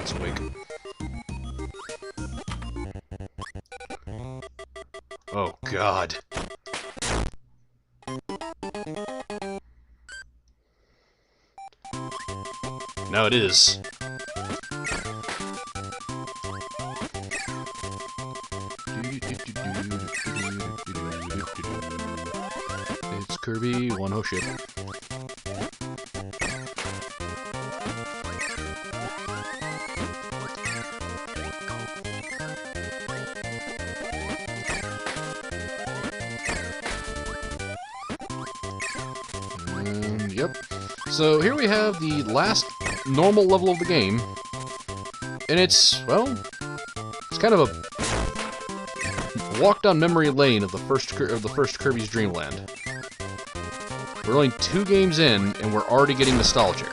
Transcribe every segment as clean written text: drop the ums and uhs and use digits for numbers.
That's awake. Oh, God. Now it is. It's Kirby, one ho ship. Yep. So here we have the last normal level of the game, and it's, well, it's kind of a walk down memory lane of the first Kirby's Dreamland. We're only 2 games in, and we're already getting nostalgic.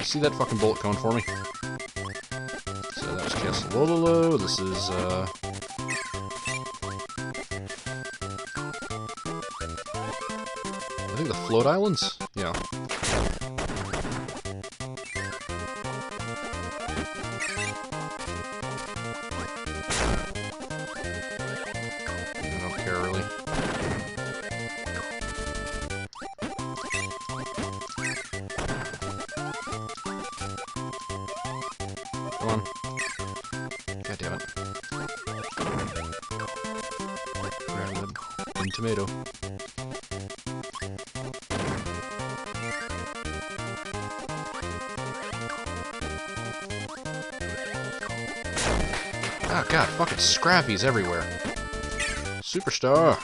See that fucking bullet coming for me? So that was Castle Lololo. This is, I think the Float Islands? Yeah. I don't care, really. Come on. God damn it. Grounded. And tomato. Oh god, fucking Scrappy's everywhere. Superstar!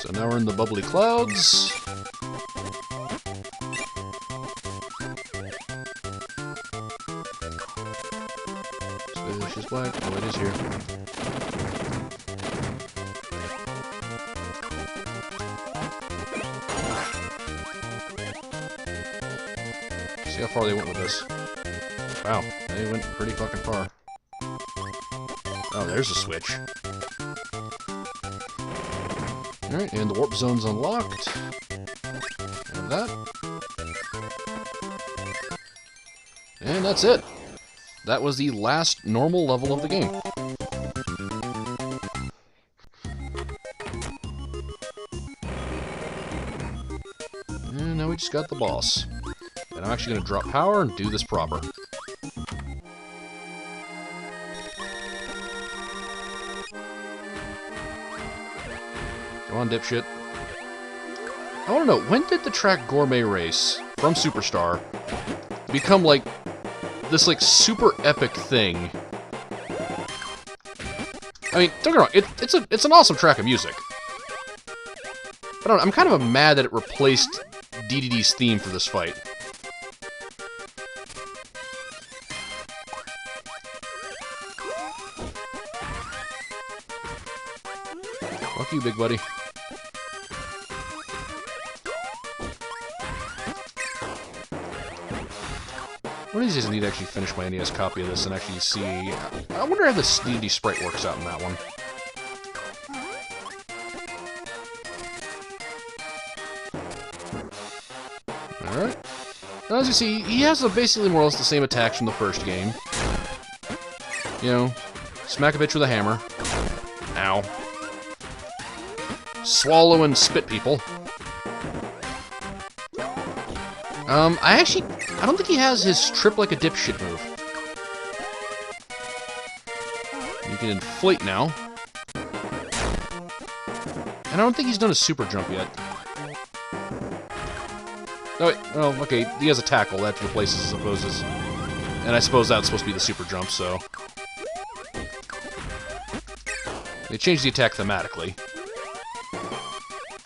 So now we're in the bubbly clouds. Fish is black. Oh, it is here. See how far they went with this. Wow, they went pretty fucking far. Oh, there's a switch. Alright, and the warp zone's unlocked. And that. And that's it. That was the last normal level of the game. And now we just got the boss. And I'm actually going to drop power and do this proper. Come on, dipshit. I want to know, when did the track Gourmet Race from Superstar become, like, this, like, super epic thing? I mean, don't get me wrong, it's an awesome track of music. But I don't know, I'm kind of mad that it replaced Dedede's theme for this fight. Fuck you, big buddy. One of these days I need to actually finish my NES copy of this and actually see... I wonder how the Dedede sprite works out in that one. Alright. As you see, he has basically more or less the same attacks from the first game. You know, smack a bitch with a hammer. Ow. Swallow and spit people. I don't think he has his trip like a dipshit move. You can inflate now. And I don't think he's done a super jump yet. Oh, wait, well, okay, he has a tackle, that replaces his opposes. And I suppose that's supposed to be the super jump, so... They changed the attack thematically.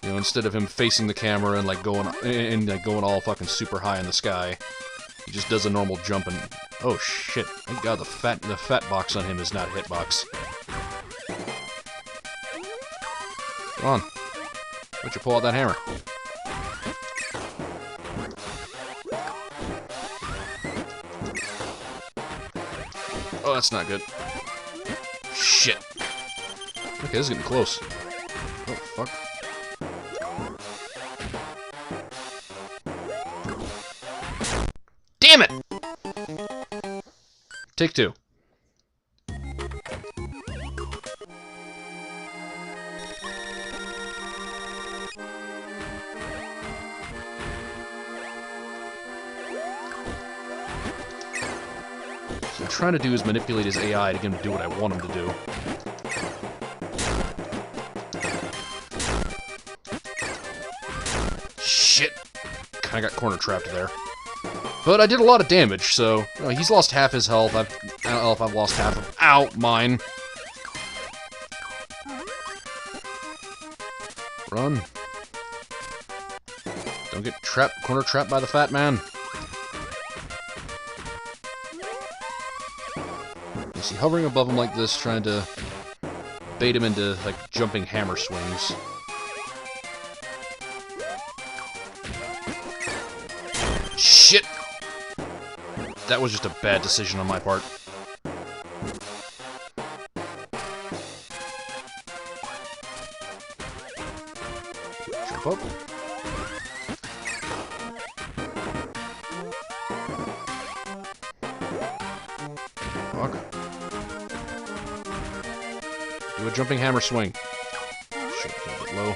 You know, instead of him facing the camera and, like, going all fucking super high in the sky, he just does a normal jump and... Oh, shit. Thank God the fat box on him is not a hitbox. Come on. Why don't you pull out that hammer? Oh, that's not good. Shit. Okay, this is getting close. Oh, fuck. Take two. So what I'm trying to do is manipulate his AI to get him to do what I want him to do. Shit! Kinda got corner trapped there. But I did a lot of damage, so... he's lost half his health. I don't know if I've lost half of... Ow! Mine! Run. Don't get trapped, corner trapped by the fat man. You see, hovering above him like this, trying to bait him into, like, jumping hammer swings. Shit! That was just a bad decision on my part. Jump up. Fuck. Do a jumping hammer swing. Shit, can't get low.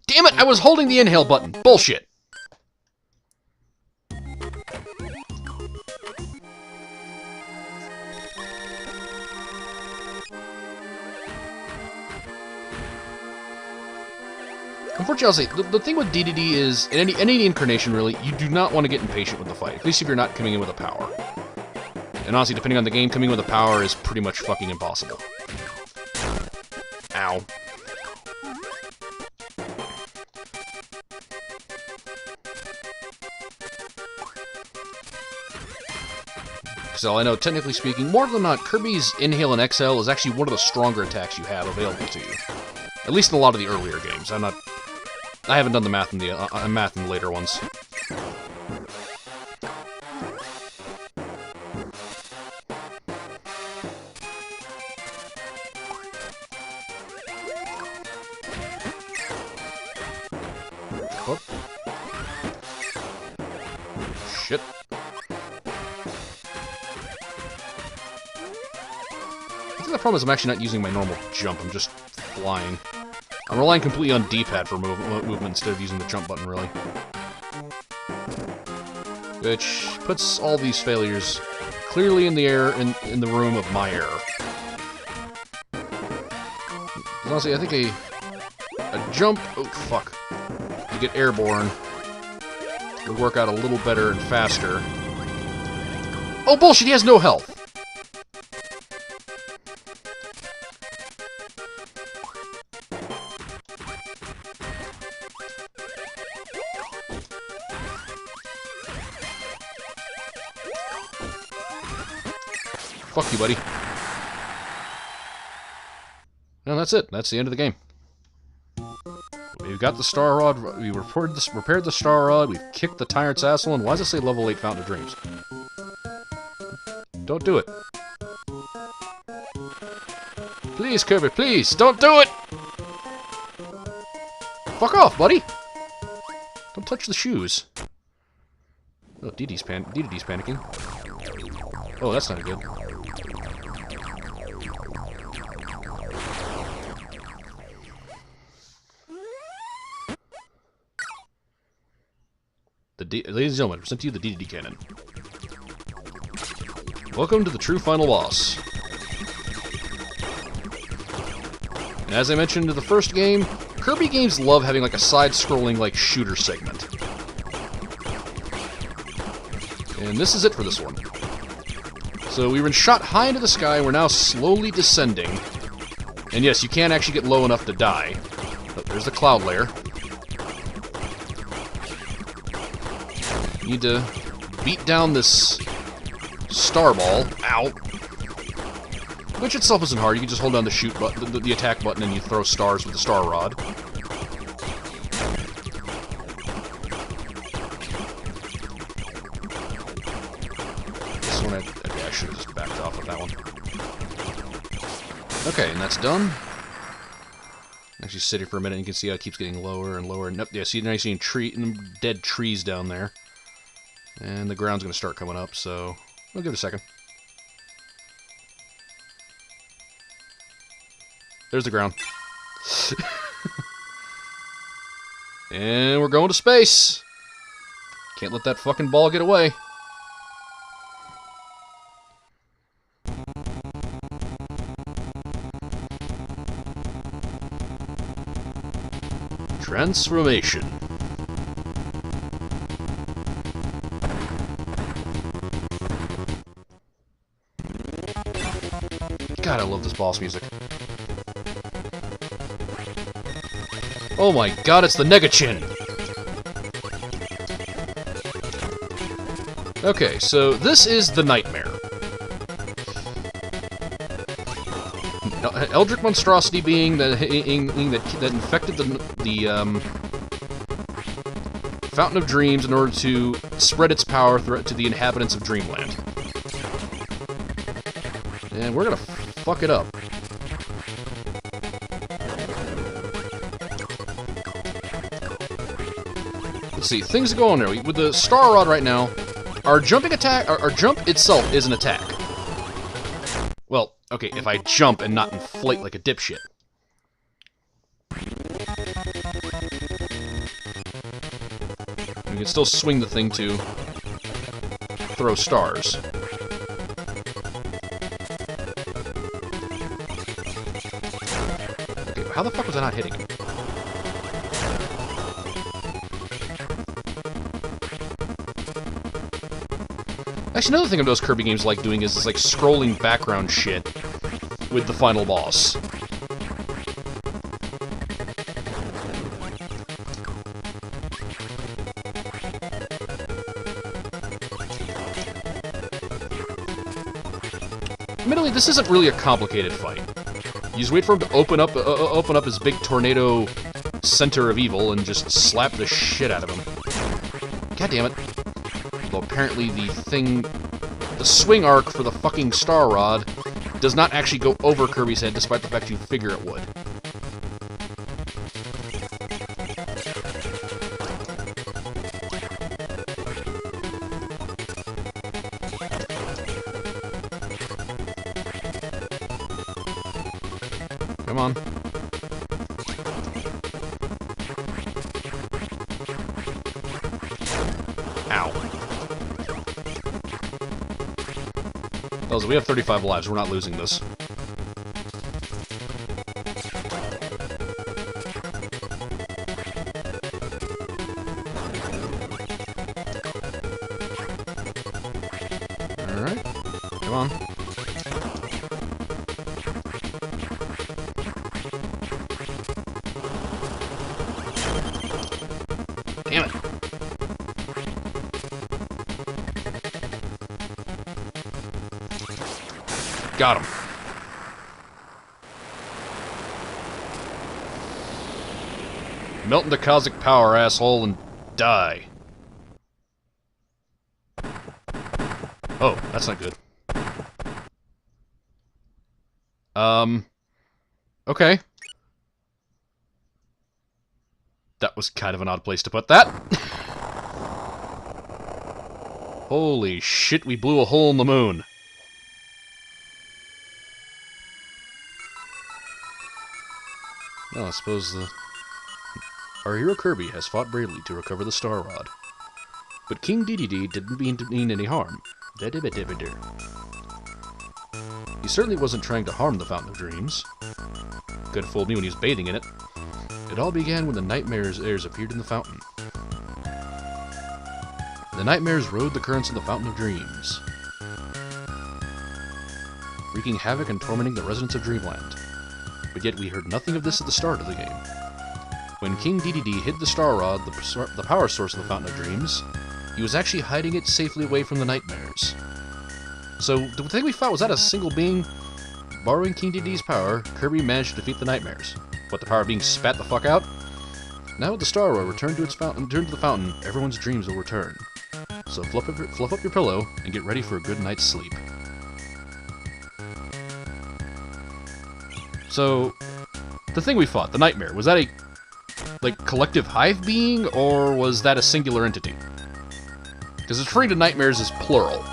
Damn it! I was holding the inhale button. Bullshit. Unfortunately, I'll say, the thing with Dedede is, in any incarnation really, you do not want to get impatient with the fight. At least if you're not coming in with a power. And honestly, depending on the game, coming with a power is pretty much fucking impossible. Ow. So I know, technically speaking, more than not, Kirby's Inhale and Exhale is actually one of the stronger attacks you have available to you. At least in a lot of the earlier games. I haven't done the math in the later ones. Whoop. Shit. I think the problem is I'm actually not using my normal jump, I'm just flying. I'm relying completely on D-pad for movement instead of using the jump button, really. Which puts all these failures clearly in the air, in the room of my error. Honestly, I think a jump... Oh, fuck. To get airborne would work out a little better and faster. Oh, bullshit! He has no health! Fuck you, buddy. And that's it. That's the end of the game. We've got the Star Rod. We repaired the Star Rod. We've kicked the Tyrant's asshole. And why does it say level 8 Fountain of Dreams? Don't do it. Please, Kirby, please, don't do it! Fuck off, buddy! Don't touch the shoes. Oh, Dedede's panicking. Oh, that's not good. Ladies and gentlemen, I present to you the Dedede Cannon. Welcome to the true final boss. And as I mentioned in the first game, Kirby games love having like a side-scrolling like shooter segment. And this is it for this one. So we've been shot high into the sky, we're now slowly descending. And yes, you can actually get low enough to die. But there's the cloud layer. You need to beat down this star ball. Ow. Which itself isn't hard. You can just hold down the shoot button, the attack button, and you throw stars with the star rod. This one, okay, I should have just backed off of that one. Okay, and that's done. Actually sit here for a minute and you can see how it keeps getting lower and lower. Nope, yeah, see, now you're seeing dead trees down there. And the ground's going to start coming up, so we'll give it a second. There's the ground. And we're going to space. Can't let that fucking ball get away. Transformation. God, I love this boss music. Oh my god, it's the Negachin! Okay, so this is the nightmare. Eldritch monstrosity being that infected the Fountain of Dreams in order to spread its power to the inhabitants of Dreamland. And we're gonna fuck it up. Let's see, things go on there. With the Star Rod right now, our jumping attack, our jump itself is an attack. Well, okay, if I jump and not inflate like a dipshit. You can still swing the thing to throw stars. Okay, how the fuck was I not hitting him? Actually, another thing those Kirby games like doing is this, like, scrolling background shit with the final boss. Admittedly, this isn't really a complicated fight. You just wait for him to open up his big tornado center of evil and just slap the shit out of him. God damn it. Although apparently the swing arc for the fucking Star Rod does not actually go over Kirby's head, despite the fact you figure it would. Come on. Ow. Oh, so we have 35 lives. We're not losing this. Alright. Come on. Damn it. Got him. Melt into cosmic power, asshole, and die. Oh, that's not good. Okay. That was kind of an odd place to put that. Holy shit, we blew a hole in the moon. Well, I suppose our hero Kirby has fought bravely to recover the Star Rod. But King Dedede didn't mean any harm. Dedede. He certainly wasn't trying to harm the Fountain of Dreams. Could have fooled me when he was bathing in it. It all began when the Nightmare's heirs appeared in the fountain. The Nightmares rode the currents of the Fountain of Dreams, wreaking havoc and tormenting the residents of Dreamland. But yet we heard nothing of this at the start of the game. When King Dedede hid the Star Rod, the power source of the Fountain of Dreams, he was actually hiding it safely away from the Nightmares. So, the thing we fought, was that a single being? Borrowing King Dedede's power, Kirby managed to defeat the Nightmares. But the power being spat the fuck out? Now with the Star Rod returned to the fountain, everyone's dreams will return. So fluff up your pillow and get ready for a good night's sleep. So, the thing we fought, the nightmare, was that a, like, collective hive being, or was that a singular entity? Because it's referring to nightmares as plural.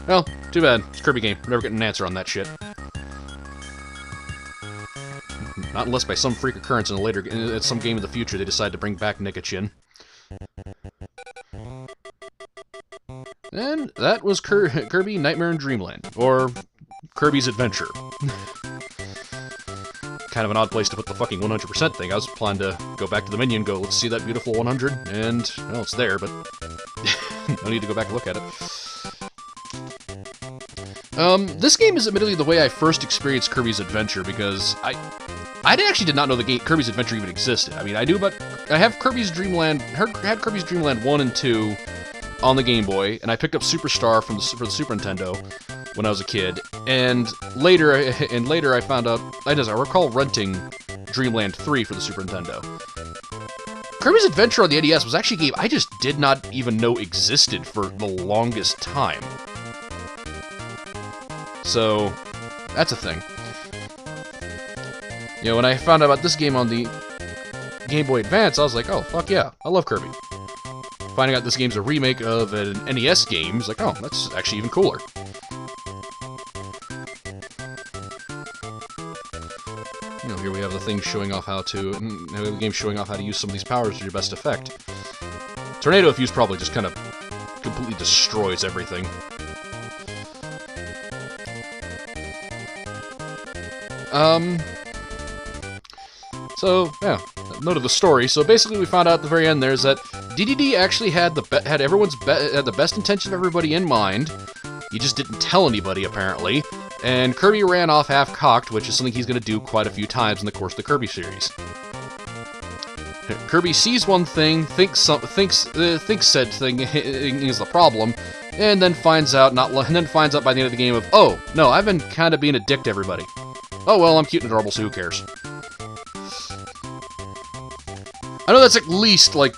Well, too bad. It's a Kirby game. We're never getting an answer on that shit. Not unless by some freak occurrence in some game in the future they decide to bring back Nicochin. And that was Kirby Nightmare in Dreamland, or Kirby's Adventure. Kind of an odd place to put the fucking 100% thing. I was planning to go back to the menu and go, let's see that beautiful 100, and, well, it's there, but no need to go back and look at it. This game is admittedly the way I first experienced Kirby's Adventure, because I actually did not know the game Kirby's Adventure even existed. I mean, I knew about, I have Kirby's Dreamland, had Kirby's Dreamland 1 and 2 on the Game Boy, and I picked up Superstar for the Super Nintendo when I was a kid, and later I found out, I recall renting Dreamland 3 for the Super Nintendo. Kirby's Adventure on the NES was actually a game I just did not even know existed for the longest time. So, that's a thing. You know, when I found out about this game on the Game Boy Advance, I was like, oh, fuck yeah, I love Kirby. Finding out this game's a remake of an NES game, is like, oh, that's actually even cooler. You know, here we have the thing showing off how to, the game showing off how to use some of these powers to your best effect. Tornado Fuse probably just kind of completely destroys everything. So, yeah, note of the story. So basically we found out at the very end there's that Dedede actually had the best intention of everybody in mind. He just didn't tell anybody, apparently. And Kirby ran off half-cocked, which is something he's going to do quite a few times in the course of the Kirby series. Kirby sees one thing, thinks said thing is the problem, and then finds out by the end of the game of, oh, no, I've been kind of being a dick to everybody. Oh well, I'm cute and adorable, so who cares? I know that's at least, like,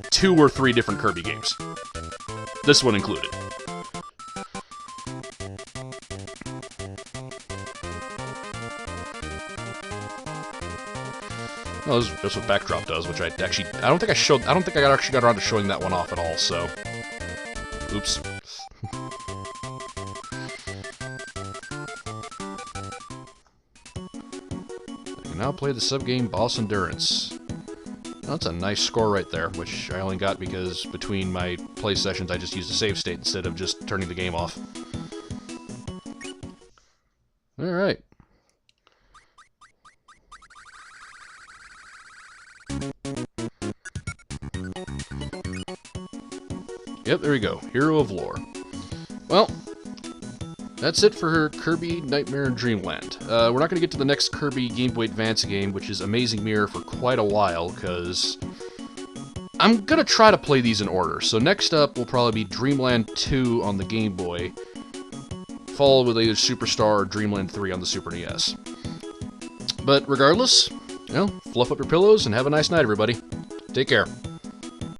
2 or 3 different Kirby games. This one included. No, that's what Backdrop does, which I don't think I actually got around to showing that one off at all, so... Oops. I can now play the sub-game Boss Endurance. That's a nice score right there, which I only got because between my play sessions I just used a save state instead of just turning the game off. Alright. Yep, there we go. Hero of Lore. Well, that's it for Kirby Nightmare in Dreamland. We're not going to get to the next Kirby Game Boy Advance game, which is Amazing Mirror, for quite a while, because I'm going to try to play these in order. So next up will probably be Dreamland 2 on the Game Boy, followed with either Superstar or Dreamland 3 on the Super NES. But regardless, you know, fluff up your pillows and have a nice night, everybody. Take care.